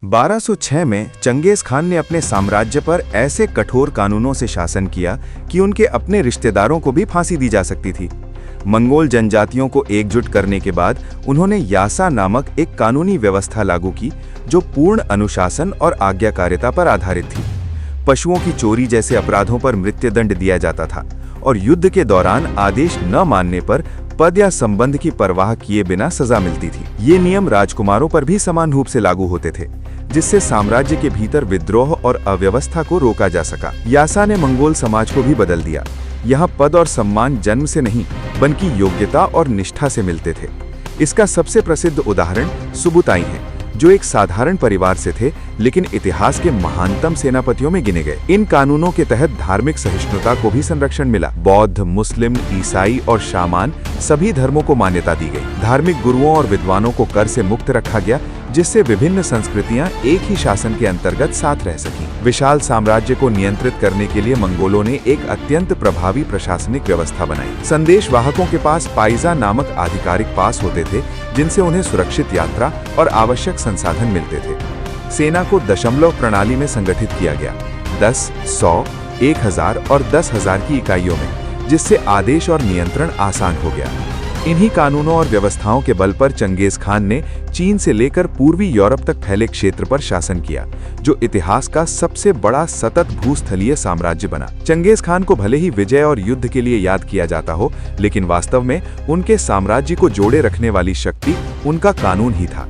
1206 में Genghis Khan ने अपने साम्राज्य पर ऐसे कठोर कानूनों से शासन किया कि उनके अपने रिश्तेदारों को भी फांसी दी जा सकती थी। मंगोल जनजातियों को एकजुट करने के बाद उन्होंने यासा नामक एक कानूनी व्यवस्था लागू की जो पूर्ण अनुशासन और आज्ञाकारिता पर आधारित थी। पशुओं की चोरी जैसे अपराधों पर मृत्युदंड दिया जाता था और युद्ध के दौरान आदेश न मानने पर पद या संबंध की परवाह किए बिना सजा मिलती थी। ये नियम राजकुमारों पर भी समान रूप से लागू होते थे, जिससे साम्राज्य के भीतर विद्रोह और अव्यवस्था को रोका जा सका। यासा ने मंगोल समाज को भी बदल दिया। यहाँ पद और सम्मान जन्म से नहीं बल्कि योग्यता और निष्ठा से मिलते थे। इसका सबसे प्रसिद्ध उदाहरण सुबुताई है, जो एक साधारण परिवार से थे लेकिन इतिहास के महानतम सेनापतियों में गिने गए। इन कानूनों के तहत धार्मिक सहिष्णुता को भी संरक्षण मिला। बौद्ध, मुस्लिम, ईसाई और शामान सभी धर्मों को मान्यता दी गई। धार्मिक गुरुओं और विद्वानों को कर से मुक्त रखा गया, जिससे विभिन्न संस्कृतियां एक ही शासन के अंतर्गत साथ रह सकीं। विशाल साम्राज्य को नियंत्रित करने के लिए मंगोलों ने एक अत्यंत प्रभावी प्रशासनिक व्यवस्था बनाई। संदेशवाहकों के पास पाइजा नामक आधिकारिक पास होते थे, जिनसे उन्हें सुरक्षित यात्रा और आवश्यक संसाधन मिलते थे। सेना को दशमलव प्रणाली में संगठित किया गया, 10, 100, 1000 और 10,000 की इकाइयों में, जिससे आदेश और नियंत्रण आसान हो गया। इन्हीं कानूनों और व्यवस्थाओं के बल पर चंगेज खान ने चीन से लेकर पूर्वी यूरोप तक फैले क्षेत्र पर शासन किया, जो इतिहास का सबसे बड़ा सतत भूस्थलीय साम्राज्य बना। चंगेज खान को भले ही विजय और युद्ध के लिए याद किया जाता हो, लेकिन वास्तव में उनके साम्राज्य को जोड़े रखने वाली शक्ति उनका कानून ही था।